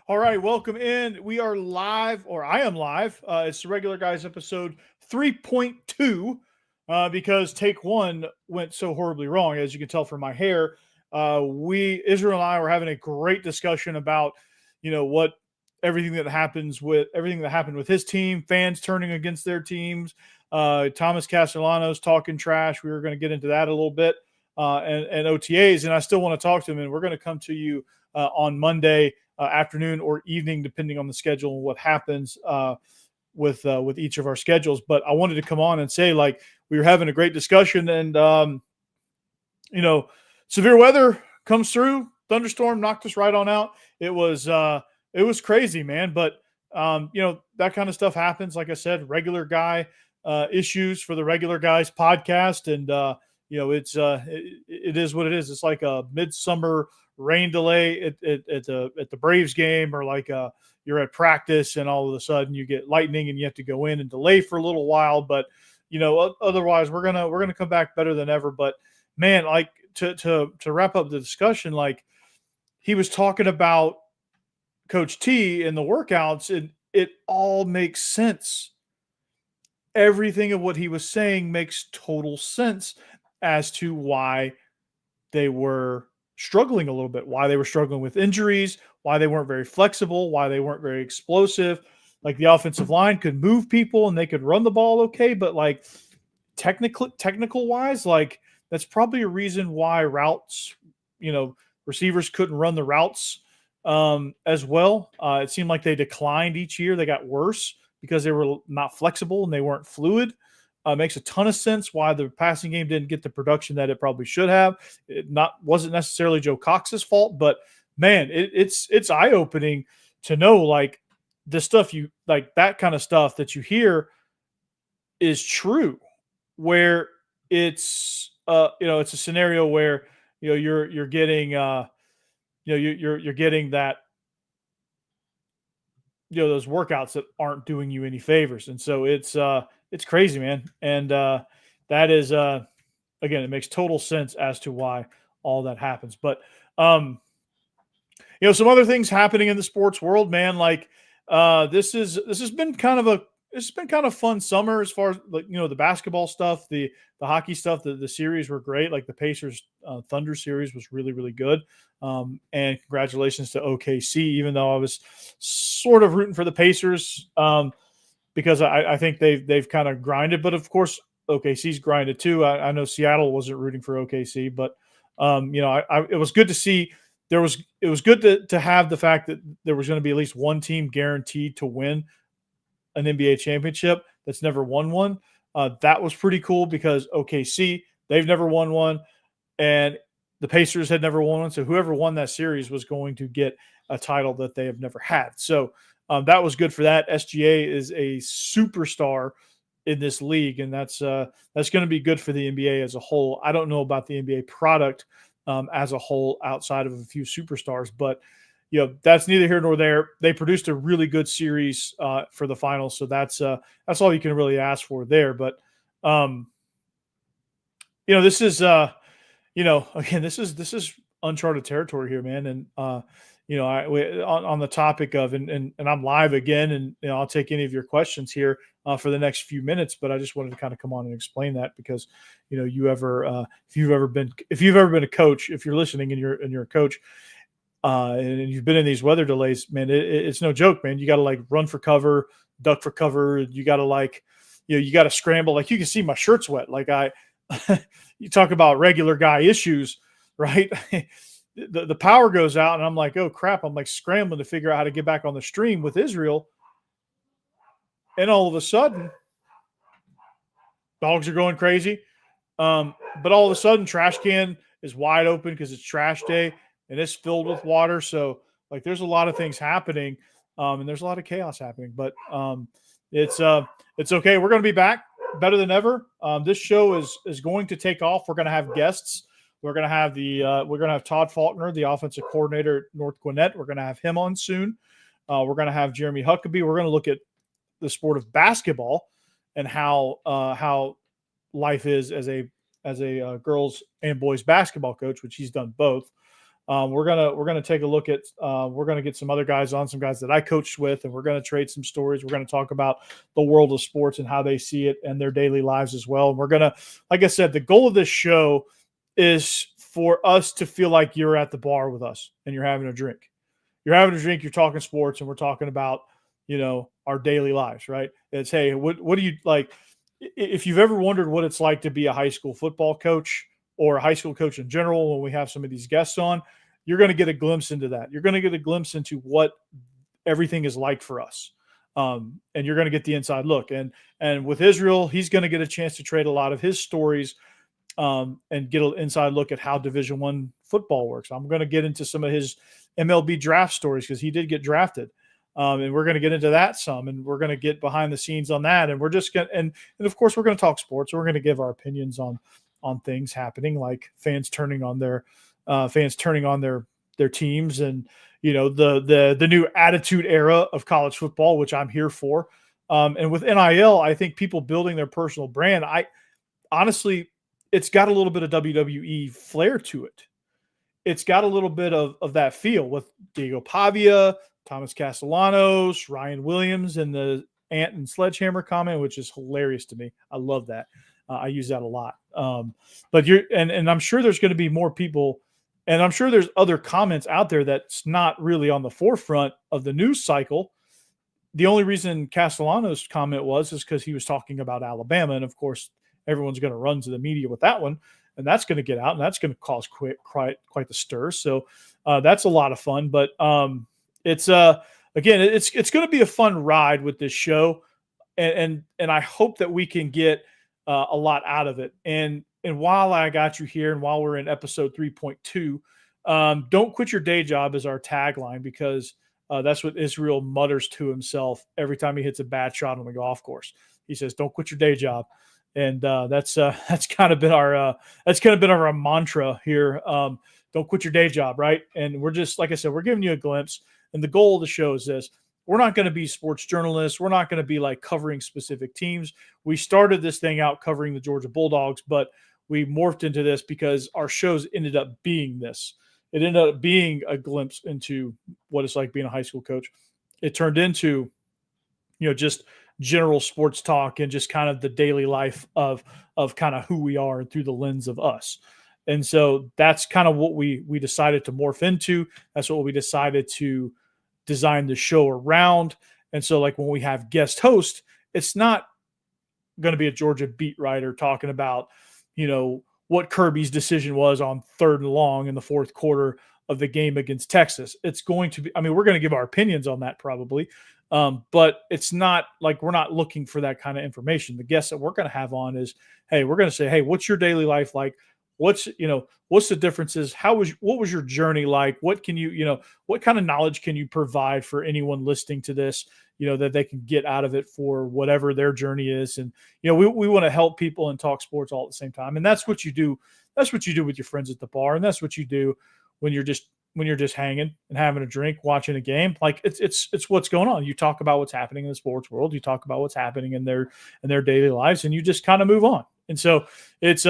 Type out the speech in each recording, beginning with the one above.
All right, welcome in. We are live, or I am live. It's the regular guys episode 3.2 because take one went so horribly wrong, as you can tell from my hair. Israel and I were having a great discussion about, what everything that happened with his team, fans turning against their teams, Thomas Castellanos talking trash. We were going to get into that a little bit, and OTAs, and I still want to talk to him, and we're going to come to you on Monday afternoon or evening, depending on the schedule and what happens with each of our schedules. But I wanted to come on and say, like, we were having a great discussion, and severe weather comes through. Thunderstorm knocked us right on out. It was crazy, man. But that kind of stuff happens. Like I said, regular guy issues for the regular guys podcast, and it is what it is. It's like a midsummer rain delay at the Braves game, or like you're at practice and all of a sudden you get lightning and you have to go in and delay for a little while. But otherwise we're gonna come back better than ever. But man, like to wrap up the discussion, like he was talking about Coach T and the workouts, and it all makes sense. Everything of what he was saying makes total sense as to why they were struggling a little bit, why they were struggling with injuries, why they weren't very flexible, why they weren't very explosive. Like the offensive line could move people and they could run the ball okay, but like technical wise, like that's probably a reason why routes, receivers couldn't run the routes as well. It seemed like they declined each year. They got worse because they were not flexible and they weren't fluid. Makes a ton of sense why the passing game didn't get the production that it probably should have. It wasn't necessarily Joe Cox's fault, but man, it's eye opening to know, like, the stuff you like, that kind of stuff that you hear is true. Where it's it's a scenario where you're getting you're getting that those workouts that aren't doing you any favors, and so it's crazy, man. And that is again, it makes total sense as to why all that happens. But some other things happening in the sports world, man. Like this has been kind of fun summer as far as, like, the basketball stuff, the hockey stuff. The series were great. Like the Pacers Thunder series was really, really good. And congratulations to OKC, even though I was sort of rooting for the Pacers because I think they've kind of grinded. But of course, OKC's grinded too. I know Seattle wasn't rooting for OKC, but it was good to see. It was good to have the fact that there was going to be at least one team guaranteed to win an NBA championship that's never won one. That was pretty cool because OKC, they've never won one, and the Pacers had never won one. So whoever won that series was going to get a title that they have never had. So that was good for that. SGA is a superstar in this league, and that's going to be good for the NBA as a whole. I don't know about the NBA product as a whole outside of a few superstars, but that's neither here nor there. They produced a really good series for the finals, so that's all you can really ask for there. But this is again, this is uncharted territory here, man. And on the topic of and I'm live again, and I'll take any of your questions here for the next few minutes. But I just wanted to kind of come on and explain that because if you've ever been a coach, if you're listening and you're a coach. And you've been in these weather delays, man, it's no joke, man. You got to like run for cover, duck for cover. You got to you got to scramble. Like you can see my shirt's wet. Like you talk about regular guy issues, right? the power goes out and I'm like, oh crap. I'm like scrambling to figure out how to get back on the stream with Israel. And all of a sudden, dogs are going crazy. But all of a sudden, trash can is wide open because it's trash day. And it's filled with water. So like there's a lot of things happening and there's a lot of chaos happening, but it's okay. We're going to be back better than ever. This show is going to take off. We're going to have guests. We're going to have Todd Faulkner, the offensive coordinator at North Gwinnett. We're going to have him on soon. We're going to have Jeremy Huckabee. We're going to look at the sport of basketball and how life is as a girls and boys basketball coach, which he's done both. We're gonna take a look at we're gonna get some other guys on, some guys that I coached with, and we're gonna trade some stories. We're gonna talk about the world of sports and how they see it and their daily lives as well. And we're gonna, like I said, the goal of this show is for us to feel like you're at the bar with us and you're having a drink. You're having a drink, you're talking sports, and we're talking about, our daily lives, right? It's, hey, what do you like? If you've ever wondered what it's like to be a high school football coach or a high school coach in general, when we have some of these guests on, you're going to get a glimpse into that. You're going to get a glimpse into what everything is like for us. And you're going to get the inside look. And with Israel, he's going to get a chance to trade a lot of his stories and get an inside look at how Division I football works. I'm going to get into some of his MLB draft stories because he did get drafted. And we're going to get into that some, and we're going to get behind the scenes on that. And we're just going to, and of course, we're going to talk sports. We're going to give our opinions on things happening, like fans turning on their teams, and the new attitude era of college football, which I'm here for. And with NIL, I think people building their personal brand. I honestly, it's got a little bit of WWE flair to it. It's got a little bit of that feel with Diego Pavia, Thomas Castellanos, Ryan Williams, and the Ant and Sledgehammer comment, which is hilarious to me. I love that. I use that a lot. But and I'm sure there's going to be more people, and I'm sure there's other comments out there that's not really on the forefront of the news cycle. The only reason Castellanos' comment is because he was talking about Alabama, and of course, everyone's going to run to the media with that one, and that's going to get out, and that's going to cause quite the stir. So that's a lot of fun. But it's again, it's going to be a fun ride with this show, and I hope that we can get a lot out of it. And while I got you here, and while we're in episode 3.2, don't quit your day job is our tagline, because that's what Israel mutters to himself every time he hits a bad shot on the golf course. He says, "Don't quit your day job." And that's kind of been our mantra here. Don't quit your day job, right? And we're just, like I said, we're giving you a glimpse. And the goal of the show is this: we're not going to be sports journalists. We're not going to be like covering specific teams. We started this thing out covering the Georgia Bulldogs, but we morphed into this because our shows ended up being this. It ended up being a glimpse into what it's like being a high school coach. It turned into, just general sports talk and just kind of the daily life of kind of who we are through the lens of us. And so that's kind of what we decided to morph into. That's what we decided to design the show around. And so, like, when we have guest host, it's not going to be a Georgia beat writer talking about, what Kirby's decision was on 3rd and long in the 4th quarter of the game against Texas. It's going to be, we're going to give our opinions on that probably. But it's not like we're not looking for that kind of information. The guests that we're going to have on is, hey, we're going to say, hey, what's your daily life like? What's the differences? What was your journey like? What can what kind of knowledge can you provide for anyone listening to this, that they can get out of it for whatever their journey is? And, we want to help people and talk sports all at the same time. And that's what you do. That's what you do with your friends at the bar. And that's what you do when you're just hanging and having a drink, watching a game. Like, it's what's going on. You talk about what's happening in the sports world. You talk about what's happening in their daily lives, and you just kind of move on. And so it's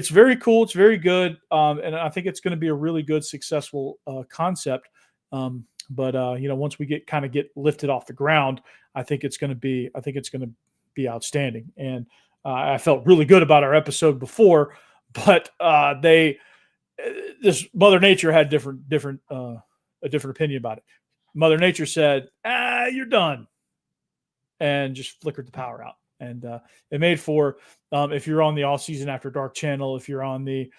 very cool. It's very good. And I think it's going to be a really good, successful concept. But once we get lifted off the ground, I think it's going to be outstanding. And I felt really good about our episode before, but this Mother Nature had a different opinion about it. Mother Nature said, "You're done," and just flickered the power out. And it made for, if you're on the All Season After Dark channel, if you're on the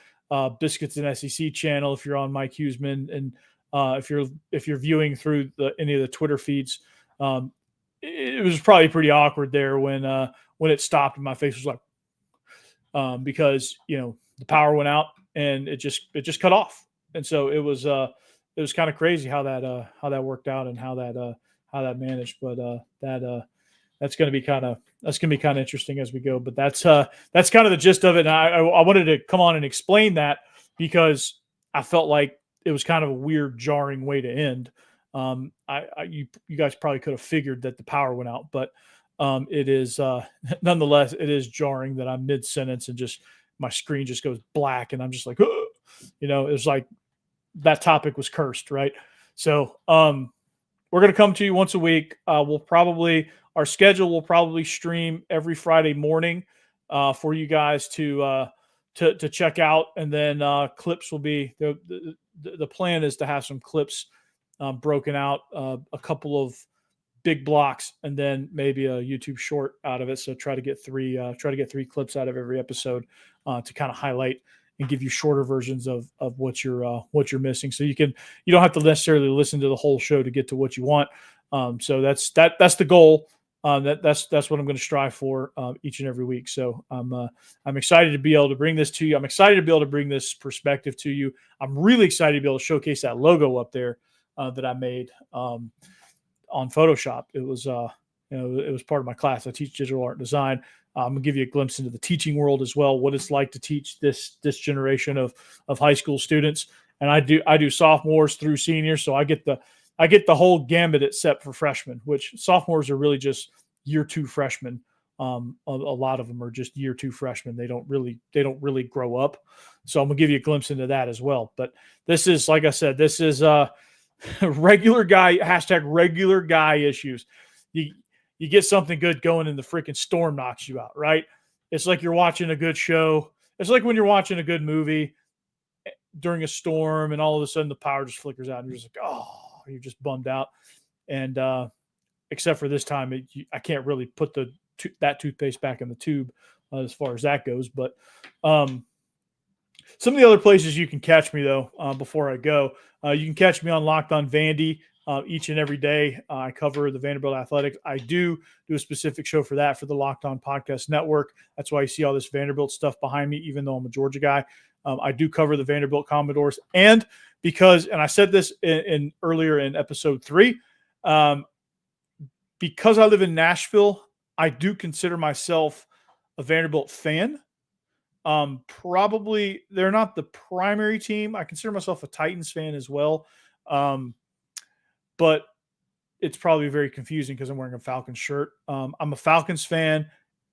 Biscuits and SEC channel, if you're on Mike Huseman, and if you're viewing through any of the Twitter feeds, it was probably pretty awkward there when it stopped and my face was like, because the power went out and it just cut off. And so it was kind of crazy how that worked out and how that managed. But that's going to be kind of interesting as we go. But that's kind of the gist of it. And I wanted to come on and explain that because I felt like it was kind of a weird, jarring way to end. You guys probably could have figured that the power went out, but it is nonetheless, it is jarring that I'm mid sentence and just my screen just goes black and I'm just like, it was like that topic was cursed, right? So we're going to come to you once a week. Our schedule will probably stream every Friday morning for you guys to check out, and then clips will be the plan is to have some clips broken out, a couple of big blocks, and then maybe a YouTube short out of it. So try to get three clips out of every episode to kind of highlight and give you shorter versions of what you're missing. So you don't have to necessarily listen to the whole show to get to what you want. So that's the goal. That's what I'm going to strive for each and every week. So I'm excited to be able to bring this to you. I'm excited to be able to bring this perspective to you. I'm really excited to be able to showcase that logo up there that I made on Photoshop. It was it was part of my class. I teach digital art and design. I'm gonna give you a glimpse into the teaching world as well, what it's like to teach this generation of high school students. And I do sophomores through seniors, so I get the whole gambit except for freshmen, which sophomores are really just year two freshmen. A lot of them are just year two freshmen. They don't really grow up. So I'm gonna give you a glimpse into that as well. But this is, like I said, this is regular guy issues. You get something good going and the freaking storm knocks you out, right? It's like you're watching a good show. It's like when you're watching a good movie during a storm and all of a sudden the power just flickers out and you're just like, oh, you're just bummed out. And except for this time, I can't really put that toothpaste back in the tube as far as that goes. But some of the other places you can catch me, though, before I go, you can catch me on Locked On Vandy each and every day. I cover the Vanderbilt Athletics. I do a specific show for that for the Locked On Podcast Network. That's why you see all this Vanderbilt stuff behind me, even though I'm a Georgia guy. I do cover the Vanderbilt Commodores. And I said this earlier in episode 3, because I live in Nashville, I do consider myself a Vanderbilt fan. Probably they're not the primary team. I consider myself a Titans fan as well. But it's probably very confusing because I'm wearing a Falcons shirt. I'm a Falcons fan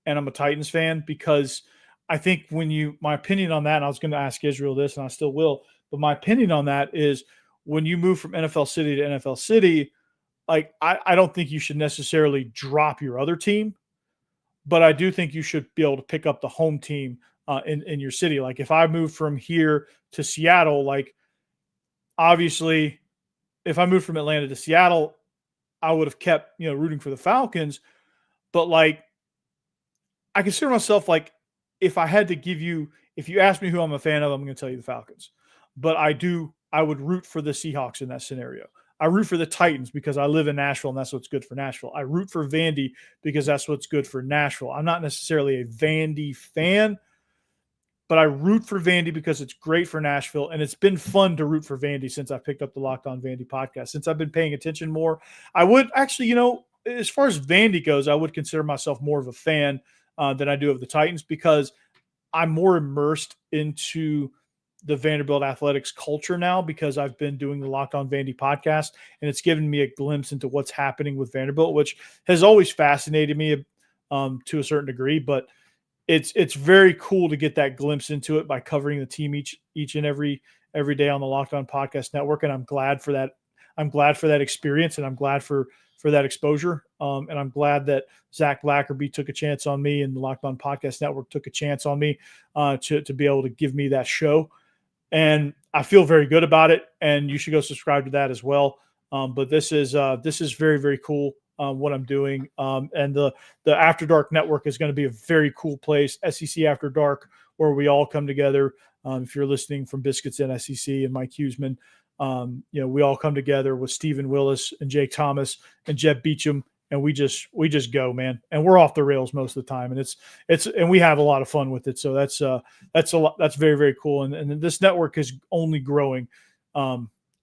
and I'm a Titans fan because I think my opinion on that, and I was going to ask Israel this and I still will, but my opinion on that is when you move from NFL city to NFL city, like I don't think you should necessarily drop your other team, but I do think you should be able to pick up the home team in your city. Like if I moved from here to Seattle, like obviously if I moved from Atlanta to Seattle, I would have kept, rooting for the Falcons. But like, I consider myself like, if you ask me who I'm a fan of, I'm going to tell you the Falcons. But I would root for the Seahawks in that scenario. I root for the Titans because I live in Nashville and that's what's good for Nashville. I root for Vandy because that's what's good for Nashville. I'm not necessarily a Vandy fan, but I root for Vandy because it's great for Nashville. And it's been fun to root for Vandy since I picked up the Locked On Vandy podcast. Since I've been paying attention more, I would actually, as far as Vandy goes, I would consider myself more of a fan than I do of the Titans because I'm more immersed into the Vanderbilt athletics culture now because I've been doing the Locked On Vandy podcast, and it's given me a glimpse into what's happening with Vanderbilt, which has always fascinated me to a certain degree, but it's very cool to get that glimpse into it by covering the team each and every day on the Locked On Podcast Network. And I'm glad for that. I'm glad for that experience, and I'm glad for that exposure. And I'm glad that Zach Blackerby took a chance on me and the Locked On Podcast Network took a chance on me to be able to give me that show. And I feel very good about it. And you should go subscribe to that as well. But this is very, very cool. What I'm doing. And the After Dark Network is going to be a very cool place, SEC After Dark, where we all come together. If you're listening from Biscuits and SEC and Mike Huseman, we all come together with Stephen Willis and Jake Thomas and Jeb Beecham, and we just go, man. And we're off the rails most of the time, and and we have a lot of fun with it. So that's very, very cool. And this network is only growing.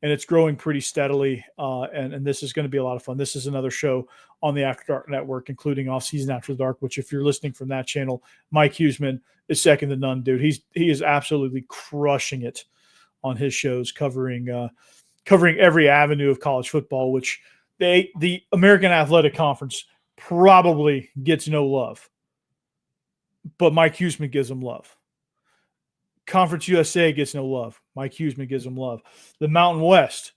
And it's growing pretty steadily, and this is going to be a lot of fun. This is another show on the After Dark Network, including Off Season After Dark, which if you're listening from that channel, Mike Huseman is second to none, dude. He is absolutely crushing it on his shows, covering every avenue of college football, which the American Athletic Conference probably gets no love, but Mike Huseman gives them love. Conference USA gets no love. Mike Huseman gives them love. The Mountain West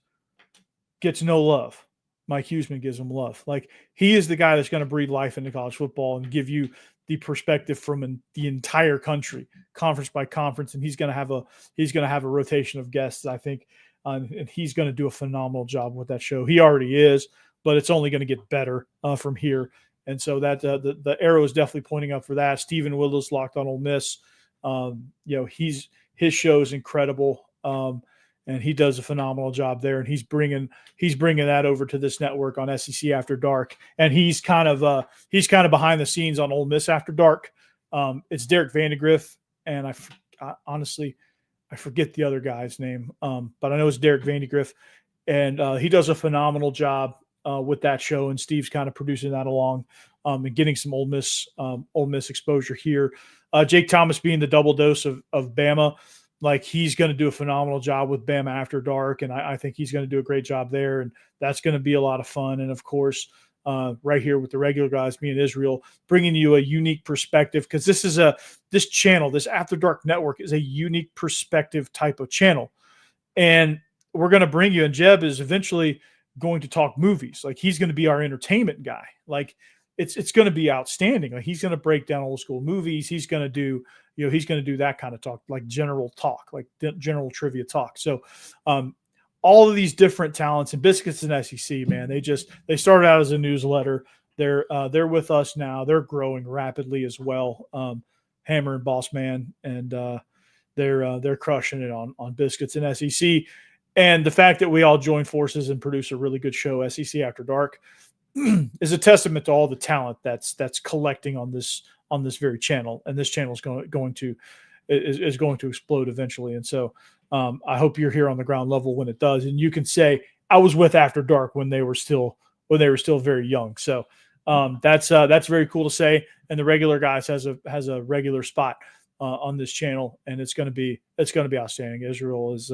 gets no love. Mike Huseman gives them love. Like, he is the guy that's going to breathe life into college football and give you the perspective from the entire country, conference by conference. And he's going to have a rotation of guests, I think, and he's going to do a phenomenal job with that show. He already is, but it's only going to get better from here. And so that the arrow is definitely pointing up for that. Stephen Willis, Locked on Ole Miss. His show is incredible. And he does a phenomenal job there. And he's bringing that over to this network on SEC After Dark. And he's kind of behind the scenes on Ole Miss After Dark. It's Derek Vandegrift, and I honestly forget the other guy's name, but I know it's Derek Vandegrift, and he does a phenomenal job with that show. And Steve's kind of producing that along and getting some Ole Miss exposure here. Jake Thomas being the double dose of Bama. Like, he's going to do a phenomenal job with Bama After Dark, and I think he's going to do a great job there, and that's going to be a lot of fun. And, of course, right here with the regular guys, me and Israel, bringing you a unique perspective, because this channel, this After Dark network, is a unique perspective type of channel. And we're going to bring you, and Jeb is eventually going to talk movies. Like, he's going to be our entertainment guy. Like, it's going to be outstanding. Like, he's going to break down old school movies. He's going to do that kind of talk, like general talk, like general trivia talk. So all of these different talents, and Biscuits and SEC, man, they started out as a newsletter. They're with us now. They're growing rapidly as well. Hammer and Boss Man, and they're crushing it on Biscuits and SEC. And the fact that we all join forces and produce a really good show, SEC After Dark, is a testament to all the talent that's collecting on this very channel. And this channel is going to explode eventually. And so I hope you're here on the ground level when it does, and you can say, I was with After Dark when they were still very young. So that's very cool to say. And the regular guys has a regular spot on this channel, and it's going to be outstanding. Israel is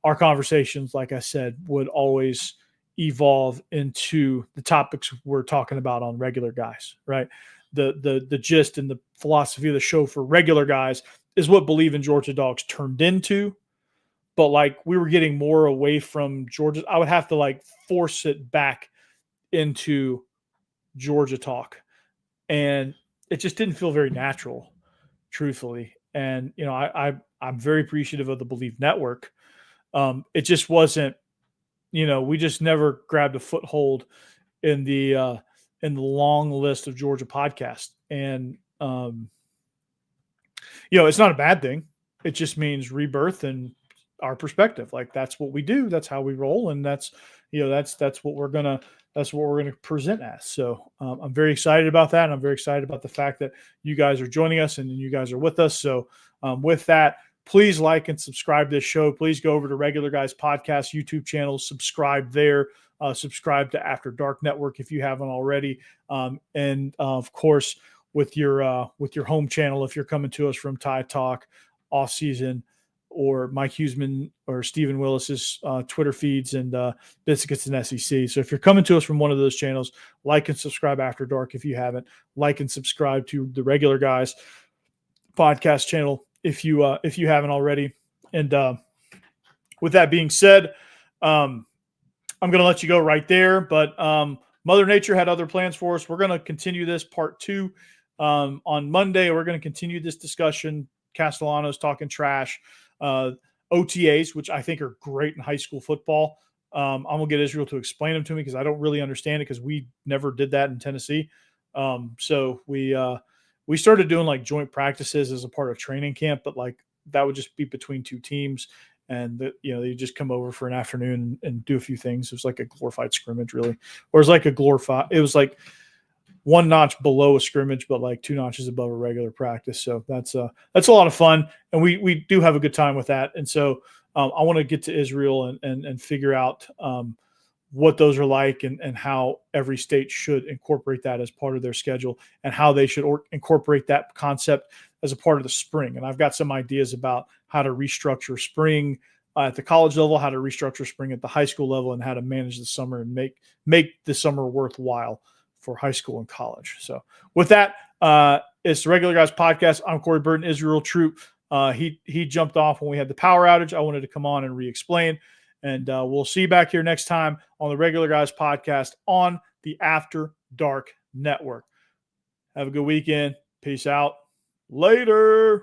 our conversations, like I said, would always evolve into the topics we're talking about on regular guys, right? The gist and the philosophy of the show for regular guys is what Believe in Georgia Dogs turned into. But like, we were getting more away from Georgia. I would have to like force it back into Georgia talk. And it just didn't feel very natural, truthfully. And, I'm very appreciative of the Believe Network. It just wasn't, we just never grabbed a foothold in the long list of Georgia podcasts. And, it's not a bad thing. It just means rebirth and our perspective. Like, that's what we do. That's how we roll. And that's what we're going to present as. So I'm very excited about that. And I'm very excited about the fact that you guys are joining us and you guys are with us. So with that, please like and subscribe to this show. Please go over to Regular Guys Podcast YouTube channel, subscribe there. Subscribe to After Dark Network if you haven't already. And of course, with your home channel, if you're coming to us from Tide Talk, Off Season, or Mike Huseman or Stephen Willis's Twitter feeds, and Biscuits and SEC. So if you're coming to us from one of those channels, like and subscribe After Dark if you haven't. Like and subscribe to the Regular Guys Podcast channel if you haven't already. And with that being said, I'm going to let you go right there. But Mother Nature had other plans for us. We're going to continue this part 2 on Monday. We're going to continue this discussion. Castellanos talking trash. OTAs, which I think are great in high school football. I'm going to get Israel to explain them to me because I don't really understand it, because we never did that in Tennessee. So we started doing like joint practices as a part of training camp, but like that would just be between two teams. And they just come over for an afternoon and do a few things. It was like a glorified scrimmage, really. Or it was like one notch below a scrimmage, but like 2 notches above a regular practice. So that's a lot of fun. And we do have a good time with that. And so I want to get to Israel and figure out what those are like, and how every state should incorporate that as part of their schedule, and how they should incorporate that concept as a part of the spring. And I've got some ideas about how to restructure spring at the college level, how to restructure spring at the high school level, and how to manage the summer and make the summer worthwhile for high school and college. So with that, it's the Regular Guys Podcast. I'm Corey Burton, Israel Troop. He jumped off when we had the power outage. I wanted to come on and re-explain. And we'll see you back here next time on the Regular Guys podcast on the After Dark Network. Have a good weekend. Peace out. Later.